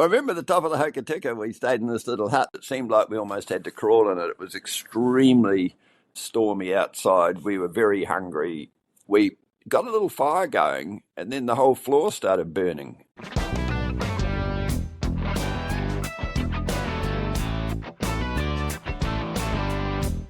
I remember the top of the Hokitika, we stayed in this little hut. It seemed like we almost had to crawl in it. It was extremely stormy outside. We were very hungry. We got a little fire going, and then the whole floor started burning.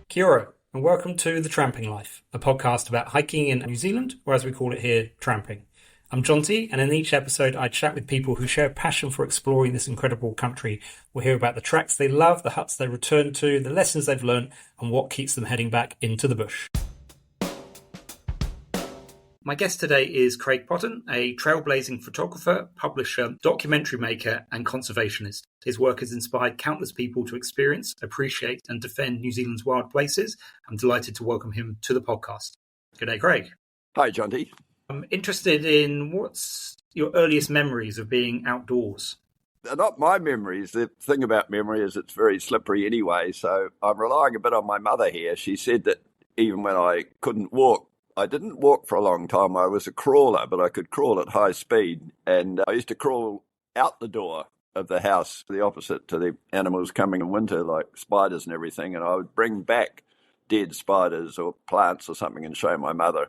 Kia ora, and welcome to The Tramping Life, a podcast about hiking in New Zealand, or as we call it here, tramping. I'm Jonty, and in each episode I chat with people who share a passion for exploring this incredible country. We'll hear about the tracks they love, the huts they return to, the lessons they've learned, and what keeps them heading back into the bush. My guest today is Craig Potton, a trailblazing photographer, publisher, documentary maker, and conservationist. His work has inspired countless people to experience, appreciate, and defend New Zealand's wild places. I'm delighted to welcome him to the podcast. G'day, Craig. Hi, Jonty. I'm interested in what's your earliest memories of being outdoors? Not my memories. The thing about memory is it's very slippery anyway, so I'm relying a bit on my mother here. She said that even when I couldn't walk, I didn't walk for a long time. I was a crawler, but I could crawl at high speed, and I used to crawl out the door of the house, the opposite to the animals coming in winter, like spiders and everything, and I would bring back dead spiders or plants or something and show my mother,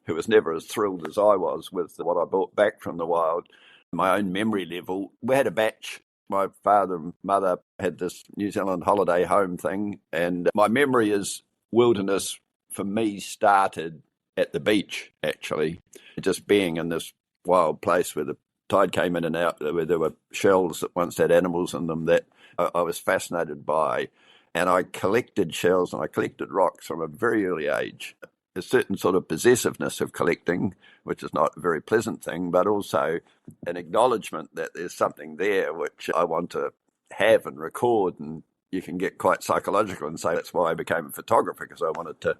who was never as thrilled as I was with what I brought back from the wild. My own memory level, we had a batch. My father and mother had this New Zealand holiday home thing, and my memory is wilderness for me started at the beach, actually. Just being in this wild place where the tide came in and out, where there were shells that once had animals in them that I was fascinated by. And I collected shells and I collected rocks from a very early age. A certain sort of possessiveness of collecting, which is not a very pleasant thing, but also an acknowledgement that there's something there which I want to have and record. And you can get quite psychological and say that's why I became a photographer, because I wanted to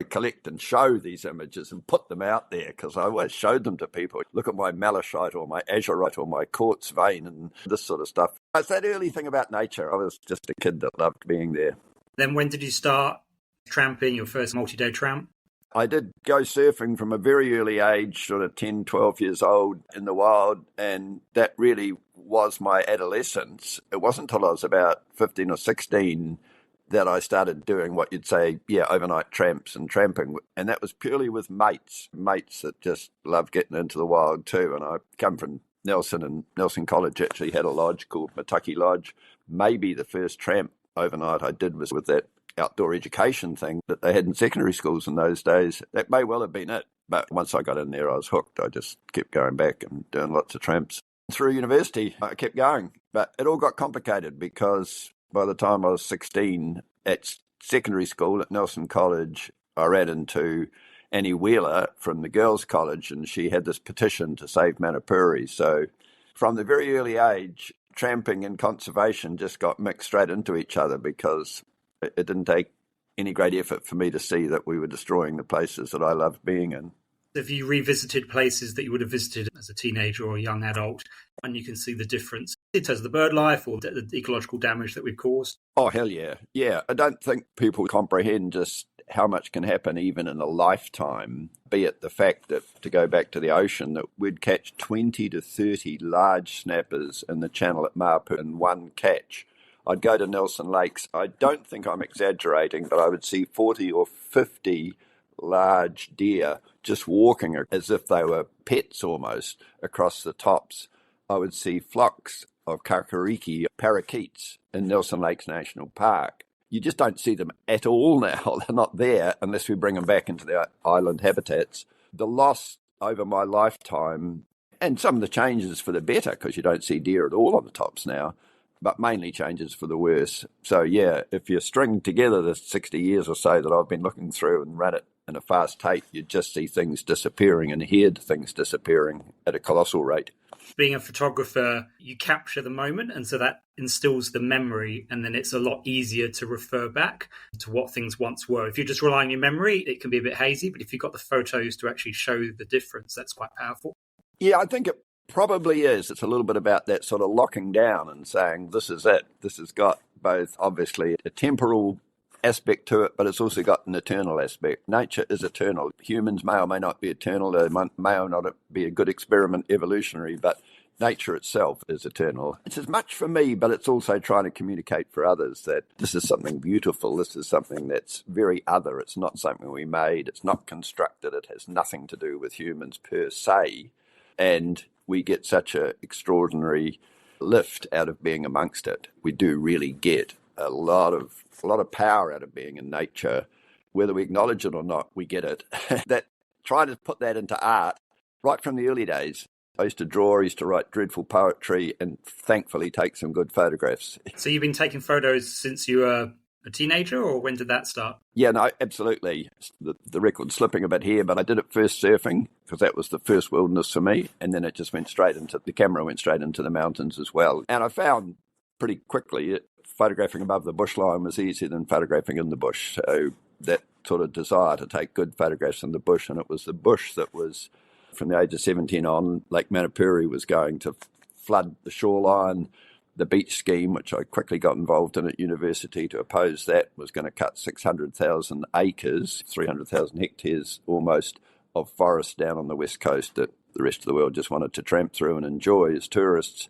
collect and show these images and put them out there, because I always showed them to people. Look at my malachite or my azurite or my quartz vein and this sort of stuff. It's that early thing about nature. I was just a kid that loved being there. Then when did you start tramping, your first multi-day tramp? I did go surfing from a very early age, sort of 10, 12 years old in the wild, and that really was my adolescence. It wasn't until I was about 15 or 16 that I started doing what you'd say, overnight tramps and tramping. And that was purely with mates that just loved getting into the wild too. And I come from Nelson, and Nelson College actually had a lodge called Mataki Lodge. Maybe the first tramp overnight I did was with that outdoor education thing that they had in secondary schools in those days. That may well have been it. But once I got in there, I was hooked. I just kept going back and doing lots of tramps. Through university, I kept going. But it all got complicated because by the time I was 16, at secondary school at Nelson College, I ran into Annie Wheeler from the girls' college, and she had this petition to save Manapuri. So from the very early age, tramping and conservation just got mixed straight into each other, because it didn't take any great effort for me to see that we were destroying the places that I loved being in. Have you revisited places that you would have visited as a teenager or a young adult, and you can see the difference in terms of the bird life or the ecological damage that we've caused? Oh, hell yeah. Yeah, I don't think people comprehend just how much can happen even in a lifetime, be it the fact that, to go back to the ocean, that we'd catch 20 to 30 large snappers in the channel at Mapu in one catch. I'd go to Nelson Lakes. I don't think I'm exaggerating, but I would see 40 or 50 large deer just walking as if they were pets almost across the tops. I would see flocks of kakariki parakeets in Nelson Lakes National Park. You just don't see them at all now. They're not there unless we bring them back into their island habitats. The loss over my lifetime, and some of the changes for the better, because you don't see deer at all on the tops now, but mainly changes for the worse. So yeah, if you string together the 60 years or so that I've been looking through and run it in a fast tape, you just see things disappearing and hear things disappearing at a colossal rate. Being a photographer, you capture the moment, and so that instills the memory, and then it's a lot easier to refer back to what things once were. If you're just relying on your memory, it can be a bit hazy, but if you've got the photos to actually show the difference, that's quite powerful. Yeah, I think it probably is. It's a little bit about that sort of locking down and saying, this is it. This has got both, obviously, a temporal aspect to it, but it's also got an eternal aspect. Nature is eternal. Humans may or may not be eternal. They may or not be a good experiment evolutionary, but nature itself is eternal. It's as much for me, but it's also trying to communicate for others that this is something beautiful. This is something that's very other. It's not something we made. It's not constructed. It has nothing to do with humans per se. And we get such an extraordinary lift out of being amongst it. We do really get a lot of power out of being in nature. Whether we acknowledge it or not, we get it. That trying to put that into art right from the early days. I used to draw, I used to write dreadful poetry, and thankfully take some good photographs. So you've been taking photos since you were a teenager, or when did that start? Yeah, no, absolutely. The record's slipping a bit here, but I did it first surfing because that was the first wilderness for me, and then it just the camera went straight into the mountains as well. And I found pretty quickly that photographing above the bushline was easier than photographing in the bush. So that sort of desire to take good photographs in the bush, and it was the bush that was, from the age of 17 on, Lake Manapuri was going to flood the shoreline. The beach scheme, which I quickly got involved in at university to oppose that, was going to cut 600,000 acres, 300,000 hectares almost, of forest down on the west coast that the rest of the world just wanted to tramp through and enjoy as tourists.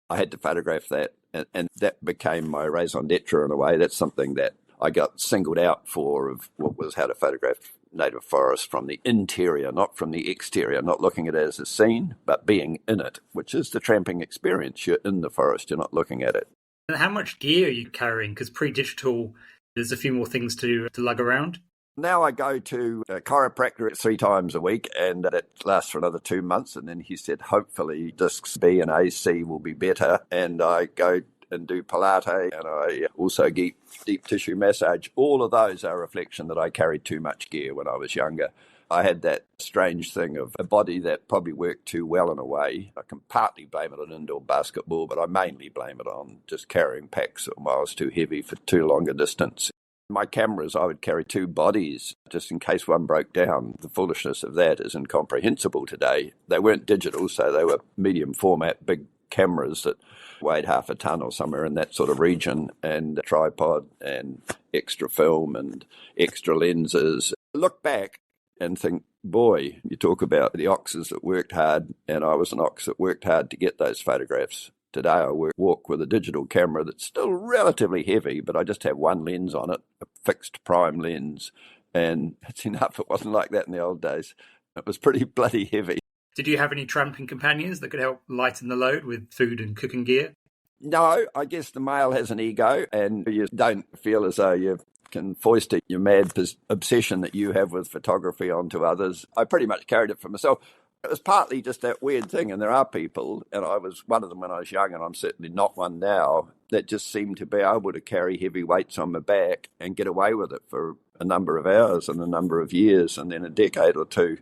I had to photograph that, and that became my raison d'etre in a way. That's something that I got singled out for, of what was how to photograph native forest from the interior, not from the exterior, not looking at it as a scene, but being in it, which is the tramping experience. You're in the forest, you're not looking at it. And how much gear are you carrying? Because pre-digital, there's a few more things to lug around. Now I go to a chiropractor 3 times a week, and that lasts for another 2 months. And then he said, hopefully discs B and AC will be better. And I go and do Pilates, and I also get deep tissue massage. All of those are a reflection that I carried too much gear when I was younger. I had that strange thing of a body that probably worked too well in a way. I can partly blame it on indoor basketball, but I mainly blame it on just carrying packs that were miles too heavy for too long a distance. My cameras, I would carry 2 bodies just in case one broke down. The foolishness of that is incomprehensible today. They weren't digital, so they were medium format, big cameras that weighed half a ton or somewhere in that sort of region, and a tripod and extra film and extra lenses. Look back and think, boy, you talk about the oxes that worked hard, and I was an ox that worked hard to get those photographs. Today I walk with a digital camera that's still relatively heavy, but I just have one lens on it, a fixed prime lens, and it's enough. It wasn't like that in the old days. It was pretty bloody heavy. Did you have any tramping companions that could help lighten the load with food and cooking gear? No, I guess the male has an ego, and you don't feel as though you can foist your mad obsession that you have with photography onto others. I pretty much carried it for myself. It was partly just that weird thing, and there are people, and I was one of them when I was young, and I'm certainly not one now, that just seem to be able to carry heavy weights on my back and get away with it for a number of hours and a number of years, and then a decade or two.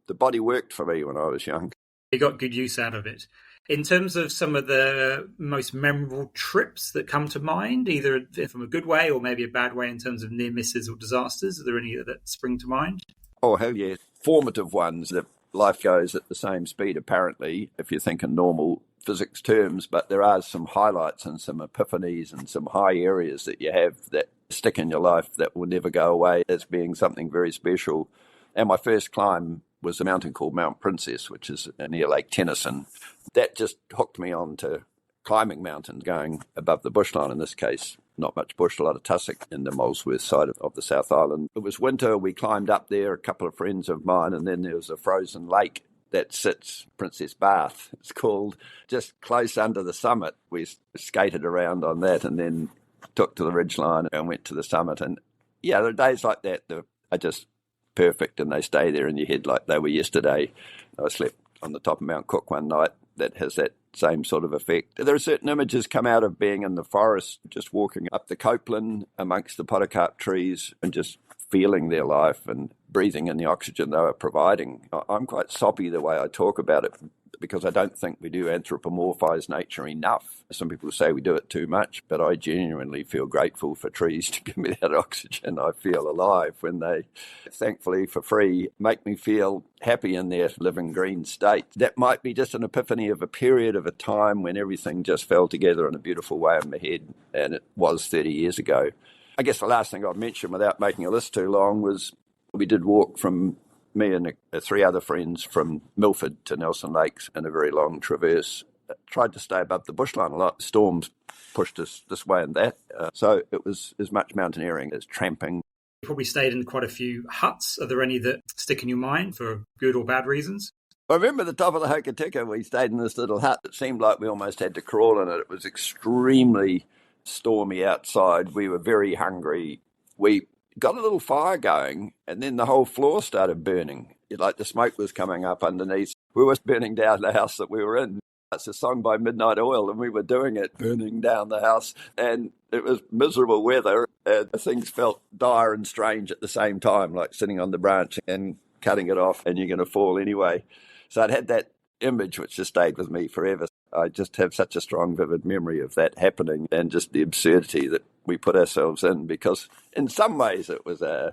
The body worked for me when I was young. You got good use out of it. In terms of some of the most memorable trips that come to mind, either from a good way or maybe a bad way in terms of near misses or disasters, are there any that spring to mind? Oh, hell yeah. Formative ones. That life goes at the same speed, apparently, if you think in normal physics terms, but there are some highlights and some epiphanies and some high areas that you have that stick in your life that will never go away as being something very special. And my first climb was a mountain called Mount Princess, which is near Lake Tennyson. That just hooked me on to climbing mountains, going above the bushline in this case. Not much bush, a lot of tussock in the Molesworth side of the South Island. It was winter, we climbed up there, a couple of friends of mine, and then there was a frozen lake that sits, Princess Bath, it's called, just close under the summit. We skated around on that and then took to the ridgeline and went to the summit. And yeah, there are days like that that are just perfect, and they stay there in your head like they were yesterday. I slept on the top of Mount Cook one night that has that same sort of effect. There are certain images come out of being in the forest, just walking up the Copeland amongst the podocarp trees and just feeling their life and breathing in the oxygen they were providing. I'm quite soppy the way I talk about it because I don't think we do anthropomorphise nature enough. Some people say we do it too much, but I genuinely feel grateful for trees to give me that oxygen. I feel alive when they, thankfully for free, make me feel happy in their living green state. That might be just an epiphany of a period of a time when everything just fell together in a beautiful way in my head, and it was 30 years ago. I guess the last thing I'd mention without making a list too long was we did walk from me and 3 other friends from Milford to Nelson Lakes in a very long traverse tried to stay above the bushline a lot. Storms pushed us this way and that. So it was as much mountaineering as tramping. You probably stayed in quite a few huts. Are there any that stick in your mind for good or bad reasons? I remember the top of the Hokitika, we stayed in this little hut. It seemed like we almost had to crawl in it. It was extremely stormy outside. We were very hungry. We got a little fire going, and then the whole floor started burning. Like the smoke was coming up underneath. We were burning down the house that we were in. It's a song by Midnight Oil, and we were doing it, burning down the house. And it was miserable weather. Things felt dire and strange at the same time, like sitting on the branch and cutting it off, and you're going to fall anyway. So I'd had that image which just stayed with me forever. I just have such a strong, vivid memory of that happening and just the absurdity that we put ourselves in, because in some ways it was an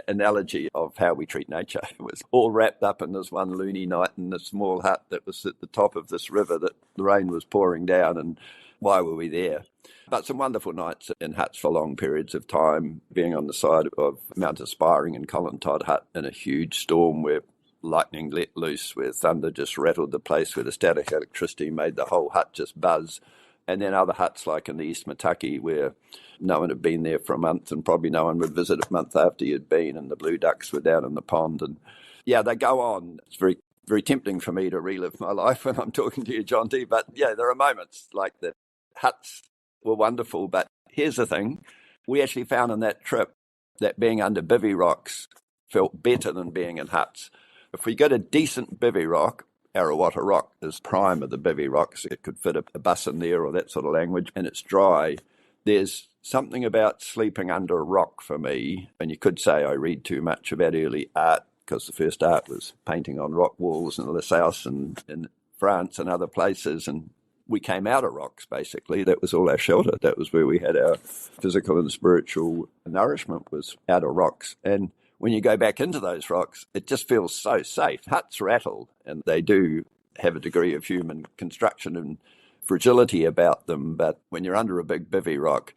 analogy of how we treat nature. It was all wrapped up in this one loony night in this small hut that was at the top of this river that the rain was pouring down, and why were we there? But some wonderful nights in huts for long periods of time, being on the side of Mount Aspiring in Colin Todd Hut in a huge storm where lightning let loose, where thunder just rattled the place, where the static electricity made the whole hut just buzz. And then other huts like in the East Mataki, where no one had been there for a month and probably no one would visit a month after you'd been, and the blue ducks were down in the pond. And yeah, they go on. It's very, very tempting for me to relive my life when I'm talking to you, Jonty. But yeah, there are moments like that. Huts were wonderful. But here's the thing. We actually found on that trip that being under bivvy rocks felt better than being in huts. If we get a decent bivvy rock, Arawata Rock is prime of the bivvy rocks. It could fit a bus in there or that sort of language, and it's dry. There's something about sleeping under a rock for me, and you could say I read too much about early art, because the first art was painting on rock walls in Lissaus and in France and other places, and we came out of rocks, basically. That was all our shelter. That was where we had our physical and spiritual nourishment, was out of rocks. And when you go back into those rocks, it just feels so safe. Huts rattle, and they do have a degree of human construction and fragility about them. But when you're under a big bivvy rock,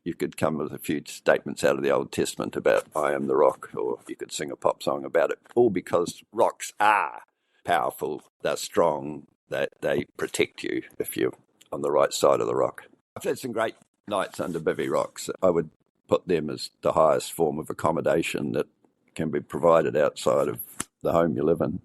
you could come with a few statements out of the Old Testament about I am the rock, or you could sing a pop song about it, all because rocks are powerful, they're strong, they protect you if you're on the right side of the rock. I've had some great nights under bivvy rocks. I would put them as the highest form of accommodation that can be provided outside of the home you live in.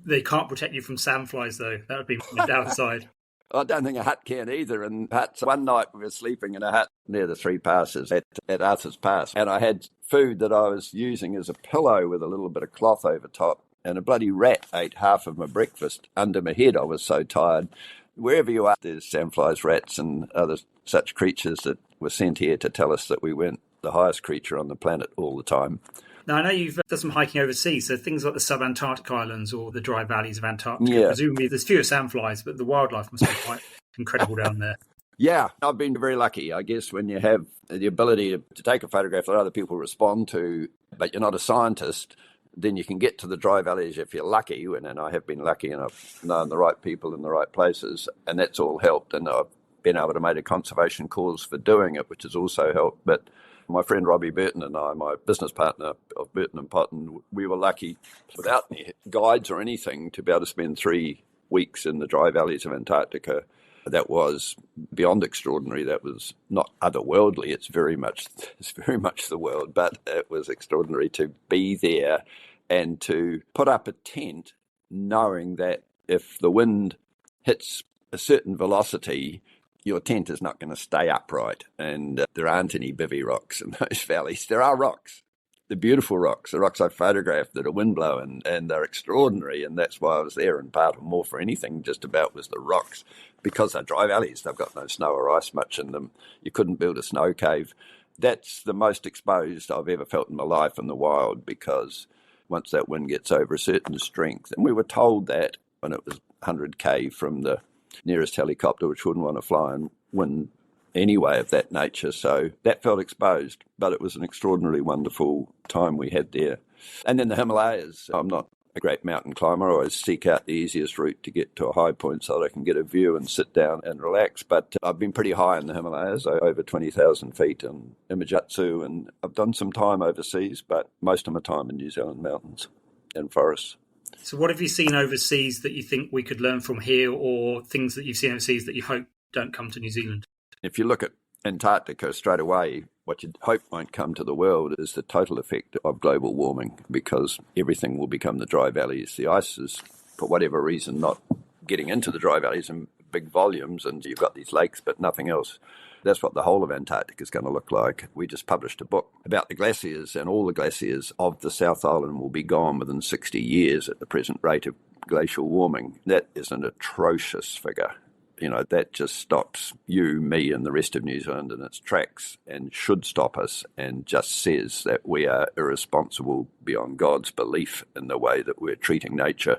They can't protect you from sandflies, though. That would be the downside. I don't think a hut can either. And huts, one night we were sleeping in a hut near the Three Passes at Arthur's Pass, and I had food that I was using as a pillow with a little bit of cloth over top, and a bloody rat ate half of my breakfast under my head. I was so tired. Wherever you are, there's sandflies, rats, and other such creatures that were sent here to tell us that we weren't the highest creature on the planet all the time. Now, I know you've done some hiking overseas, so things like the sub-Antarctic islands or the dry valleys of Antarctica. Yeah. Presumably there's fewer sandflies, but the wildlife must be quite incredible down there. Yeah, I've been very lucky, I guess, when you have the ability to take a photograph that other people respond to, but you're not a scientist, then you can get to the dry valleys if you're lucky, and I have been lucky, and I've known the right people in the right places, and that's all helped, and I've been able to make a conservation cause for doing it, which has also helped. But my friend Robbie Burton and I, my business partner of Burton and Potton, we were lucky, without any guides or anything, to be able to spend 3 weeks in the dry valleys of Antarctica. That was beyond extraordinary. That was not otherworldly. It's very much the world, but it was extraordinary to be there and to put up a tent knowing that if the wind hits a certain velocity, your tent is not going to stay upright. And there aren't any bivvy rocks in those valleys. There are rocks. The beautiful rocks, the rocks I photographed that are windblown, and they're extraordinary, and that's why I was there, and part of more for anything just about was the rocks, because they're dry valleys, they've got no snow or ice much in them. You couldn't build a snow cave. That's the most exposed I've ever felt in my life in the wild, because once that wind gets over a certain strength, and we were told that when it was 100k from the nearest helicopter, which wouldn't want to fly in wind anyway of that nature. So that felt exposed, but it was an extraordinarily wonderful time we had there. And then the Himalayas. I'm not a great mountain climber. I always seek out the easiest route to get to a high point so that I can get a view and sit down and relax. But I've been pretty high in the Himalayas, over 20,000 feet in Imajutsu, and I've done some time overseas, but most of my time in New Zealand mountains and forests. So what have you seen overseas that you think we could learn from here, or things that you've seen overseas that you hope don't come to New Zealand? If you look at Antarctica straight away, what you'd hope won't come to the world is the total effect of global warming, because everything will become the dry valleys. The ice is, for whatever reason, not getting into the dry valleys in big volumes, and you've got these lakes, but nothing else. That's what the whole of Antarctica is going to look like. We just published a book about the glaciers, and all the glaciers of the South Island will be gone within 60 years at the present rate of glacial warming. That is an atrocious figure. That just stops you, me, and the rest of New Zealand in its tracks, and should stop us, and just says that we are irresponsible beyond God's belief in the way that we're treating nature,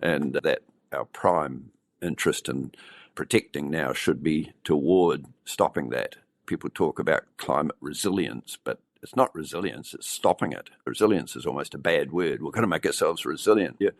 and that our prime interest in protecting now should be toward stopping that. People talk about climate resilience, but it's not resilience, it's stopping it. Resilience is almost a bad word. We're going to make ourselves resilient. You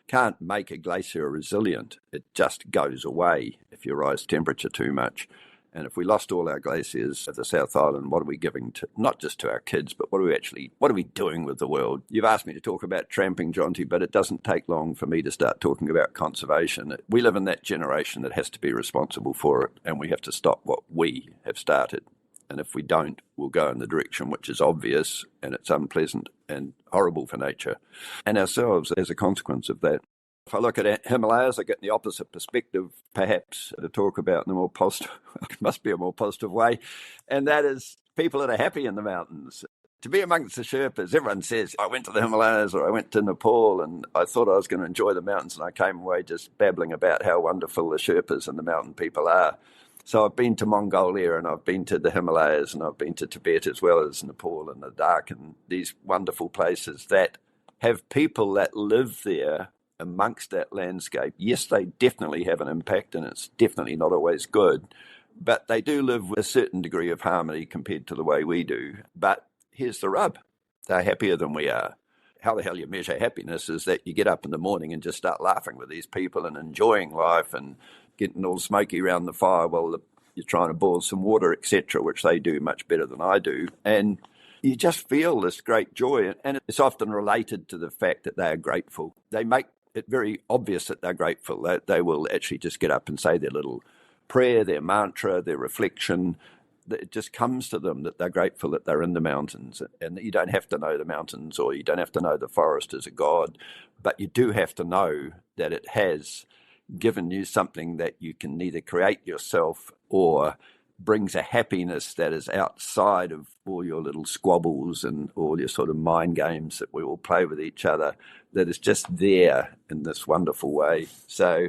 can't make a glacier resilient. It just goes away if you rise temperature too much. And if we lost all our glaciers of the South Island, what are we giving to, not just to our kids, but what are we doing with the world? You've asked me to talk about tramping, Jonty, but it doesn't take long for me to start talking about conservation. We live in that generation that has to be responsible for it, and we have to stop what we have started. And if we don't, we'll go in the direction which is obvious, and it's unpleasant and horrible for nature and ourselves as a consequence of that. If I look at Himalayas, I get the opposite perspective, perhaps, to talk about in a more positive, it must be a more positive way, and that is people that are happy in the mountains. To be amongst the Sherpas, everyone says, I went to the Himalayas or I went to Nepal and I thought I was going to enjoy the mountains, and I came away just babbling about how wonderful the Sherpas and the mountain people are. So I've been to Mongolia, and I've been to the Himalayas, and I've been to Tibet as well as Nepal and Ladakh, and these wonderful places that have people that live there amongst that landscape. Yes, they definitely have an impact, and it's definitely not always good, but they do live with a certain degree of harmony compared to the way we do. But here's the rub. They're happier than we are. How the hell you measure happiness is that you get up in the morning and just start laughing with these people and enjoying life and getting all smoky around the fire while you're trying to boil some water, etc., which they do much better than I do. And you just feel this great joy. And it's often related to the fact that they are grateful. They make it very obvious that they're grateful. They will actually just get up and say their little prayer, their mantra, their reflection. It just comes to them that they're grateful that they're in the mountains, and that you don't have to know the mountains, or you don't have to know the forest as a god, but you do have to know that it has given you something that you can neither create yourself or brings a happiness that is outside of all your little squabbles and all your sort of mind games that we all play with each other, that is just there in this wonderful way. So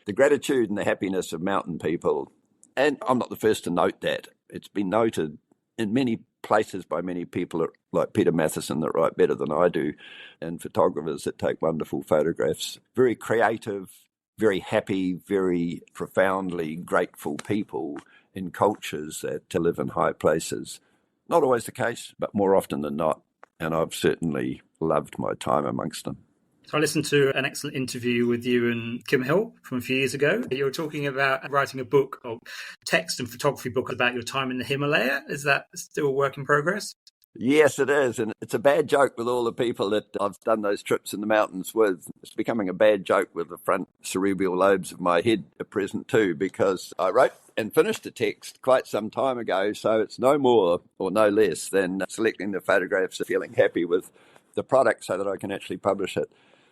the gratitude and the happiness of mountain people, and I'm not the first to note that. It's been noted in many places by many people like Peter Matheson that write better than I do, and photographers that take wonderful photographs. Very creative, very happy, very profoundly grateful people in cultures that to live in high places. Not always the case, but more often than not. And I've certainly loved my time amongst them. So I listened to an excellent interview with you and Kim Hill from a few years ago. You were talking about writing a book, or text and photography book, about your time in the Himalaya. Is that still a work in progress? Yes, it is. And it's a bad joke with all the people that I've done those trips in the mountains with. It's becoming a bad joke with the front cerebral lobes of my head at present too, because I wrote and finished a text quite some time ago. So it's no more or no less than selecting the photographs and feeling happy with the product so that I can actually publish it.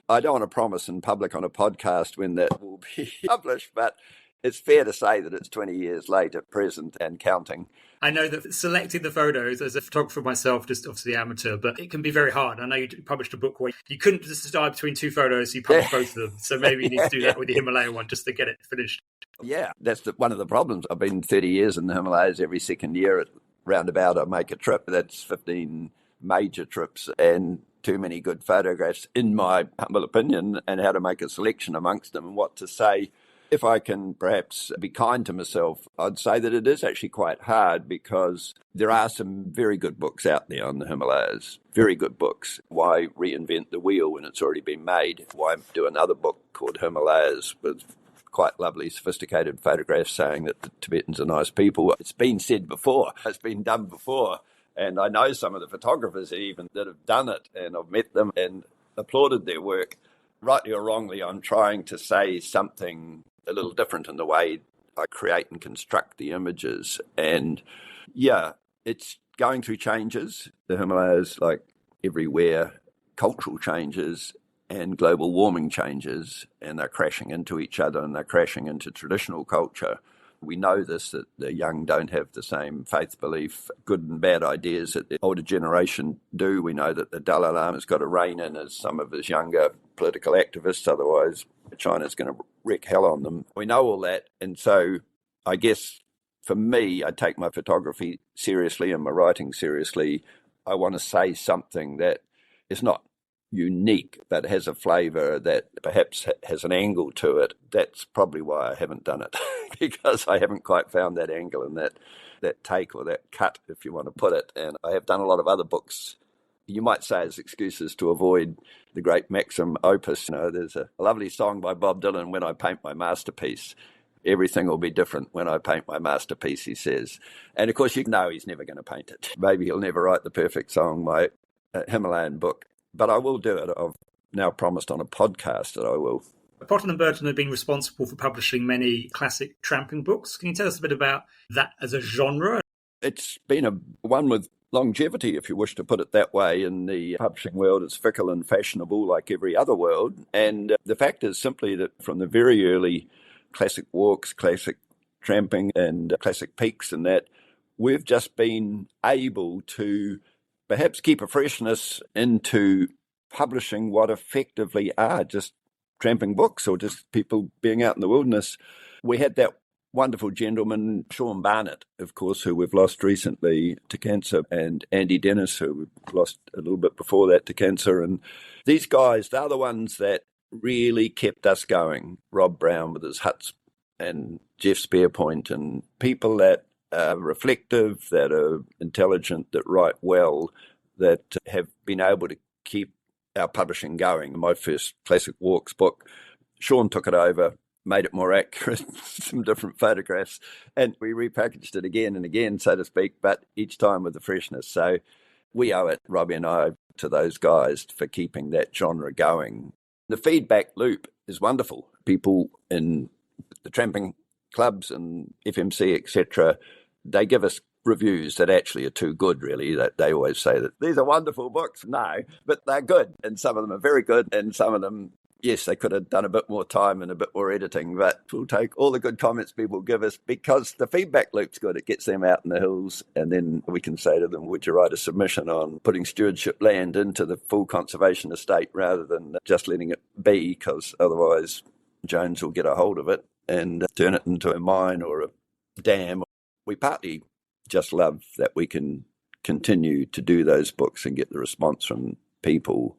I don't want to promise in public on a podcast when that will be published, but it's fair to say that it's 20 years late at present and counting. I know that selecting the photos, as a photographer myself, just obviously amateur, but it can be very hard. I know you published a book where you couldn't just decide between two photos, so you published both of them. So maybe you need to do that with the Himalaya one just to get it finished. Yeah, that's one of the problems. I've been 30 years in the Himalayas. Every second year at roundabout I make a trip. That's 15 major trips and too many good photographs, in my humble opinion, and how to make a selection amongst them and what to say. If I can perhaps be kind to myself, I'd say that it is actually quite hard, because there are some very good books out there on the Himalayas, very good books. Why reinvent the wheel when it's already been made? Why do another book called Himalayas with quite lovely, sophisticated photographs saying that the Tibetans are nice people? It's been said before, it's been done before. And I know some of the photographers even that have done it, and I've met them and applauded their work. rightly or wrongly, I'm trying to say something a little different in the way I create and construct the images. And yeah, it's going through changes. The Himalayas, like everywhere, cultural changes and global warming changes, and they're crashing into each other and they're crashing into traditional culture. We know this, that the young don't have the same faith belief, good and bad ideas that the older generation do. We know that the Dalai Lama's got to rein in as some of his younger political activists, otherwise China's going to wreak hell on them. We know all that, and so I guess for me, I take my photography seriously and my writing seriously. I want to say something that is not unique, but has a flavour that perhaps has an angle to it. That's probably why I haven't done it, because I haven't quite found that angle and that take or that cut, if you want to put it. And I have done a lot of other books, you might say, as excuses to avoid the great maxim opus. You know, there's a lovely song by Bob Dylan, "When I paint my masterpiece, everything will be different when I paint my masterpiece," he says. And of course, you know he's never going to paint it. Maybe he'll never write the perfect song, my Himalayan book. But I will do it. I've now promised on a podcast that I will. Potton and Burton have been responsible for publishing many classic tramping books. Can you tell us a bit about that as a genre? It's been one with longevity, if you wish to put it that way. In the publishing world, it's fickle and fashionable like every other world. And the fact is simply that from the very early classic walks, classic tramping and classic peaks and that, we've just been able to perhaps keep a freshness into publishing what effectively are just tramping books or just people being out in the wilderness. We had that wonderful gentleman, Sean Barnett, of course, who we've lost recently to cancer, and Andy Dennis, who we've lost a little bit before that to cancer. And these guys, they're the ones that really kept us going. Rob Brown with his huts and Jeff Spearpoint, and people that are reflective, that are intelligent, that write well, that have been able to keep our publishing going. My first Classic Walks book, Sean took it over, made it more accurate, some different photographs, and we repackaged it again and again, so to speak, but each time with the freshness. So we owe it, Robbie and I, to those guys for keeping that genre going. The feedback loop is wonderful. People in the tramping clubs and FMC, etc., they give us reviews that actually are too good, really. That they always say that these are wonderful books. No, but they're good, and some of them are very good, and some of them, yes, they could have done a bit more time and a bit more editing, but we'll take all the good comments people give us because the feedback loop's good. It gets them out in the hills, and then we can say to them, would you write a submission on putting stewardship land into the full conservation estate rather than just letting it be, because otherwise Jones will get a hold of it and turn it into a mine or a dam. We partly just love that we can continue to do those books and get the response from people.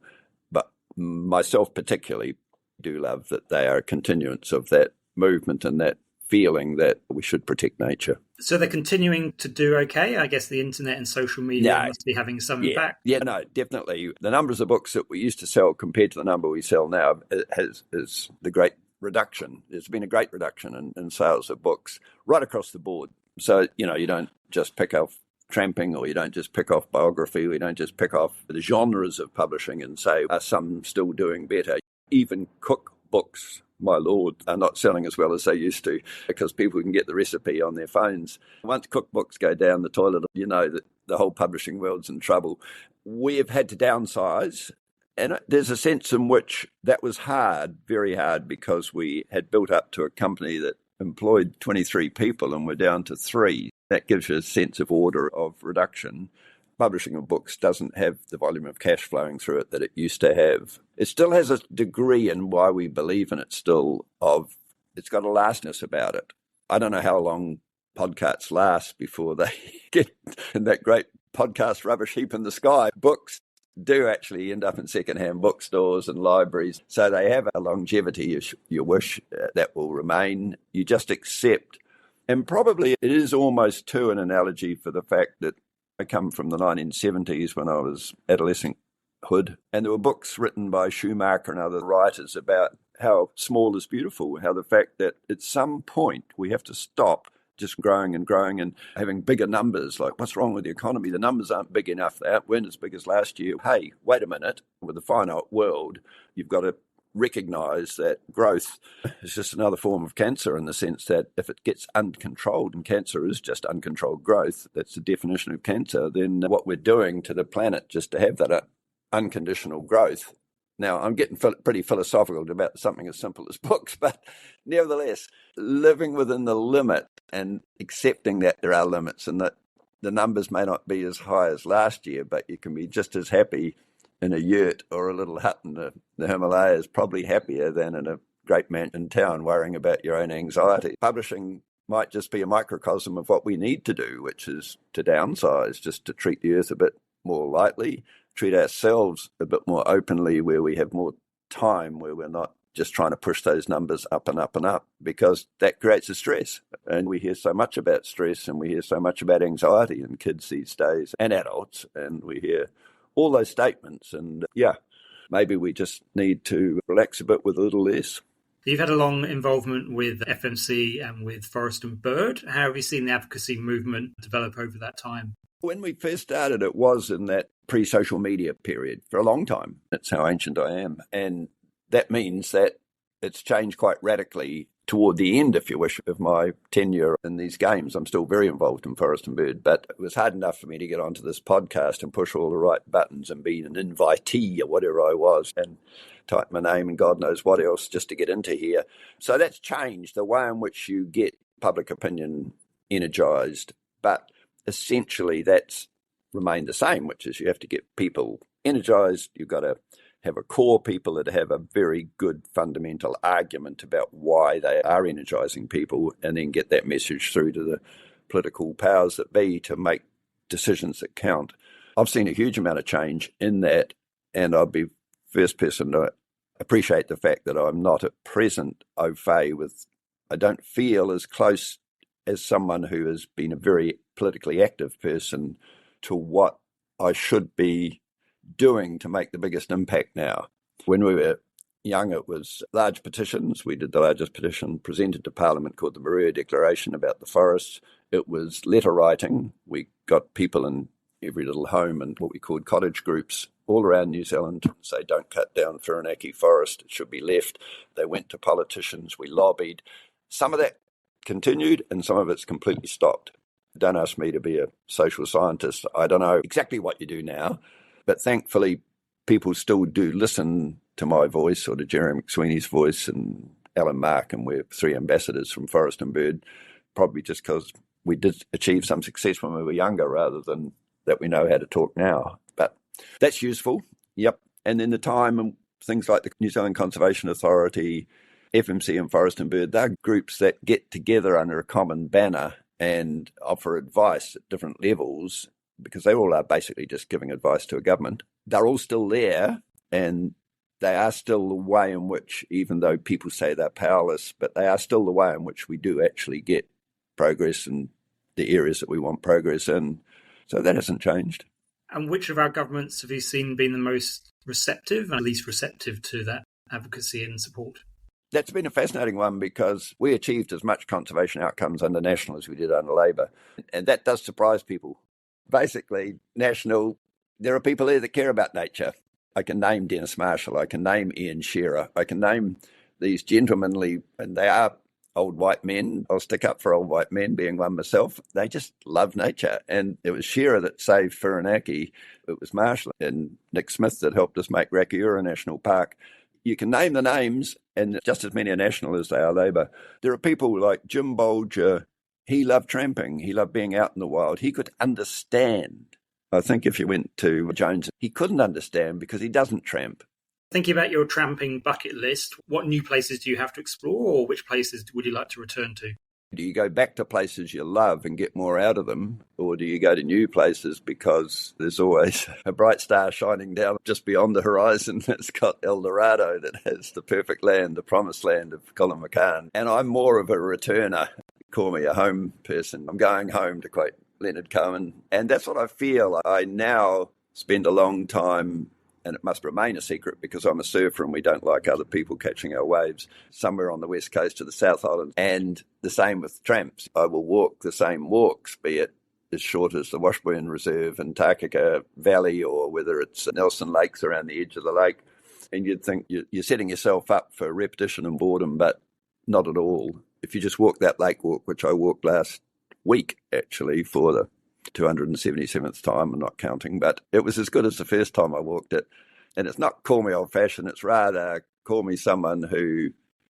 But myself particularly do love that they are a continuance of that movement and that feeling that we should protect nature. So they're continuing to do okay? I guess the internet and social media must be having some impact. Yeah, no, definitely. The numbers of books that we used to sell compared to the number we sell now is the great reduction. There's been a great reduction in sales of books right across the board. So, you know, you don't just pick off tramping, or you don't just pick off biography, or you don't just pick off the genres of publishing and say, are some still doing better? Even cookbooks, my lord, are not selling as well as they used to because people can get the recipe on their phones. Once cookbooks go down the toilet, you know that the whole publishing world's in trouble. We have had to downsize, and there's a sense in which that was hard, very hard, because we had built up to a company that employed 23 people and we're down to 3. That gives you a sense of order of reduction. Publishing of books doesn't have the volume of cash flowing through it that it used to have. It still has a degree, and why we believe in it still, of it's got a lastness about it. I don't know how long podcasts last before they get in that great podcast rubbish heap in the sky. Books do actually end up in secondhand bookstores and libraries. So they have a longevity, if you wish, that will remain. You just accept. And probably it is almost too an analogy for the fact that I come from the 1970s when I was adolescenthood, and there were books written by Schumacher and other writers about how small is beautiful, how the fact that at some point we have to stop just growing and growing and having bigger numbers. Like, what's wrong with the economy? The numbers aren't big enough. They weren't as big as last year. Hey, wait a minute. With the finite world, you've got to recognise that growth is just another form of cancer, in the sense that if it gets uncontrolled, and cancer is just uncontrolled growth, that's the definition of cancer, then what we're doing to the planet just to have that unconditional growth. Now, I'm getting pretty philosophical about something as simple as books, but nevertheless, living within the limit and accepting that there are limits, and that the numbers may not be as high as last year, but you can be just as happy in a yurt or a little hut in the Himalayas, probably happier than in a great mansion town worrying about your own anxiety. Publishing might just be a microcosm of what we need to do, which is to downsize, just to treat the earth a bit more lightly, treat ourselves a bit more openly, where we have more time, where we're not just trying to push those numbers up and up and up, because that creates a stress. And we hear so much about stress, and we hear so much about anxiety in kids these days and adults, and we hear all those statements. And maybe we just need to relax a bit with a little less. You've had a long involvement with FMC and with Forest and Bird. How have you seen the advocacy movement develop over that time? When we first started, it was in that pre-social media period for a long time. That's how ancient I am. And that means that it's changed quite radically toward the end, if you wish, of my tenure in these games. I'm still very involved in Forest and Bird, but it was hard enough for me to get onto this podcast and push all the right buttons and be an invitee or whatever I was, and type my name and God knows what else just to get into here. So that's changed the way in which you get public opinion energized, but essentially that's remained the same, which is you have to get people energized. You've got to have a core people that have a very good fundamental argument about why they are energizing people, and then get that message through to the political powers that be to make decisions that count. I've seen a huge amount of change in that, and I'll be first person to appreciate the fact that I'm not at present au fait with, I don't feel as close as someone who has been a very politically active person to what I should be doing to make the biggest impact now. When we were young, it was large petitions. We did the largest petition presented to Parliament called the Maria Declaration about the forests. It was letter writing. We got people in every little home and what we called cottage groups all around New Zealand to say, don't cut down Whirinaki forest, it should be left. They went to politicians, we lobbied. Some of that continued and some of it's completely stopped. Don't ask me to be a social scientist. I don't know exactly what you do now, but thankfully people still do listen to my voice or to Jeremy McSweeney's voice and Alan Mark, and we're three ambassadors from Forest and Bird, probably just because we did achieve some success when we were younger rather than that we know how to talk now. But that's useful, yep. And then the time and things like the New Zealand Conservation Authority, FMC and Forest and Bird, they're groups that get together under a common banner and offer advice at different levels, because they all are basically just giving advice to a government. They're all still there, and they are still the way in which, even though people say they're powerless, but they are still the way in which we do actually get progress in the areas that we want progress in. So that hasn't changed. And which of our governments have you seen been the most receptive and least receptive to that advocacy and support? That's been a fascinating one, because we achieved as much conservation outcomes under National as we did under Labour. And that does surprise people. Basically, National, there are people there that care about nature. I can name Dennis Marshall, I can name Ian Shearer, I can name these gentlemanly, and they are old white men. I'll stick up for old white men, being one myself. They just love nature. And it was Shearer that saved Whirinaki. It was Marshall and Nick Smith that helped us make Rakiura National Park. You can name the names, and just as many are National as they are Labour. There are people like Jim Bolger. He loved tramping. He loved being out in the wild. He could understand. I think if you went to Jones, he couldn't understand because he doesn't tramp. Thinking about your tramping bucket list, what new places do you have to explore, or which places would you like to return to? Do you go back to places you love and get more out of them, or do you go to new places because there's always a bright star shining down just beyond the horizon that's got El Dorado, that has the perfect land, the promised land of Colin McCann? And I'm more of a returner. Call me a home person. I'm going home, to quote Leonard Cohen. And that's what I feel. I now spend a long time, and it must remain a secret because I'm a surfer and we don't like other people catching our waves, somewhere on the west coast of the South Island. And the same with tramps. I will walk the same walks, be it as short as the Washburn Reserve and Takaka Valley, or whether it's Nelson Lakes around the edge of the lake. And you'd think you're setting yourself up for repetition and boredom, but not at all. If you just walk that lake walk, which I walked last week, actually, for the 277th time, I'm not counting, but it was as good as the first time I walked it. And it's not call me old-fashioned, it's rather call me someone who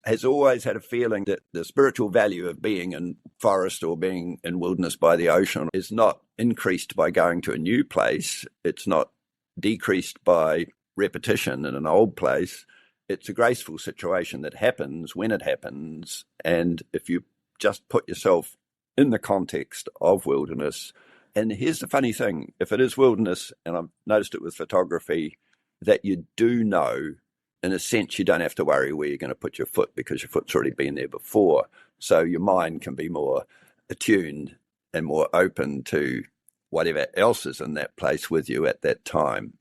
has always had a feeling that the spiritual value of being in forest or being in wilderness by the ocean is not increased by going to a new place. It's not decreased by repetition in an old place. It's a graceful situation that happens when it happens. And if you just put yourself in the context of wilderness, and here's the funny thing, if it is wilderness, and I've noticed it with photography, that you do know, in a sense, you don't have to worry where you're going to put your foot because your foot's already been there before. So your mind can be more attuned and more open to whatever else is in that place with you at that time.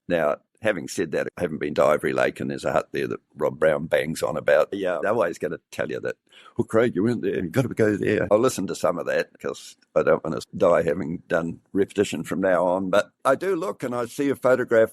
Now, having said that, I haven't been to Ivory Lake, and there's a hut there that Rob Brown bangs on about. Yeah, they're always going to tell you that, oh, Craig, you went there, you've got to go there. I'll listen to some of that because I don't want to die having done repetition from now on. But I do look and I see a photograph.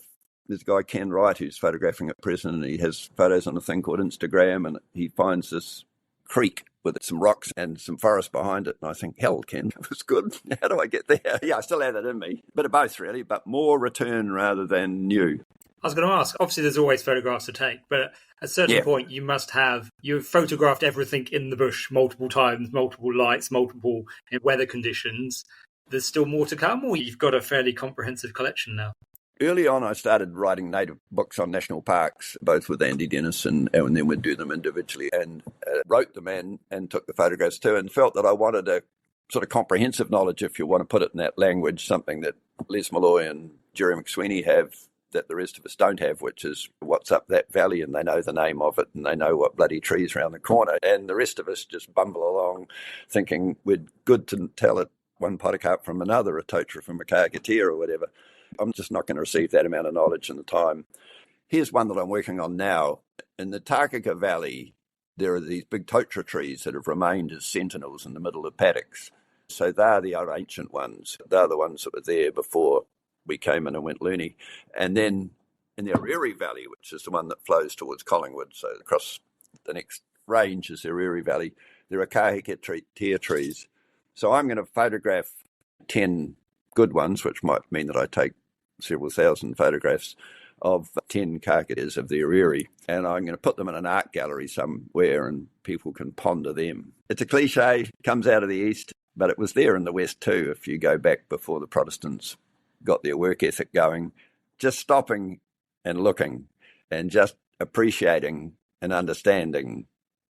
There's a guy, Ken Wright, who's photographing at present, and he has photos on a thing called Instagram, and he finds this creek with some rocks and some forest behind it. And I think, hell, Ken, it was good. How do I get there? Yeah, I still have it in me. Bit of both, really, but more return rather than new. I was going to ask, obviously there's always photographs to take, but at a certain point you've photographed everything in the bush multiple times, multiple lights, multiple weather conditions. There's still more to come, or you've got a fairly comprehensive collection now? Early on, I started writing native books on national parks, both with Andy Dennis, and then we'd do them individually, and wrote them and took the photographs too, and felt that I wanted a sort of comprehensive knowledge, if you want to put it in that language, something that Les Malloy and Jerry McSweeney have that the rest of us don't have, which is what's up that valley, and they know the name of it, and they know what bloody trees around the corner, and the rest of us just bumble along thinking we're good to tell it one potocarp from another, a totara from a kakatea or whatever. I'm just not going to receive that amount of knowledge in the time. Here's one that I'm working on now. In the Takaka Valley, there are these big totara trees that have remained as sentinels in the middle of paddocks. So they're the ancient ones. They're the ones that were there before we came in and went loony. And then in the Ariri Valley, which is the one that flows towards Collingwood, so across the next range is the Ariri Valley, there are kakatea trees. So I'm going to photograph 10 good ones, which might mean that I take several thousand photographs of 10 kakateas of the Ariri, and I'm going to put them in an art gallery somewhere and people can ponder them. It's a cliche, comes out of the East, but it was there in the West too, if you go back before the Protestants got their work ethic going. Just stopping and looking and just appreciating and understanding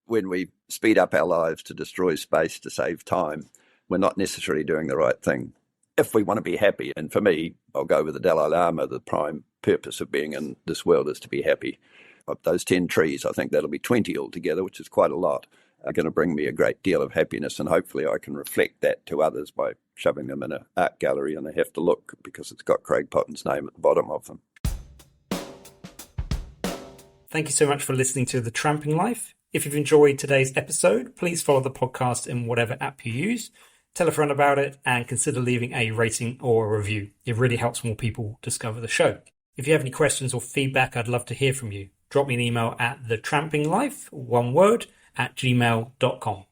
when we speed up our lives to destroy space to save time, we're not necessarily doing the right thing. If we want to be happy, and for me, I'll go with the Dalai Lama, the prime purpose of being in this world is to be happy. Of those 10 trees, I think that'll be 20 altogether, which is quite a lot, are going to bring me a great deal of happiness, and hopefully I can reflect that to others by shoving them in an art gallery, and they have to look because it's got Craig Potton's name at the bottom of them. Thank you so much for listening to The Tramping Life. If you've enjoyed today's episode, please follow the podcast in whatever app you use. Tell a friend about it and consider leaving a rating or a review. It really helps more people discover the show. If you have any questions or feedback, I'd love to hear from you. Drop me an email at thetrampinglife, one word, @gmail.com.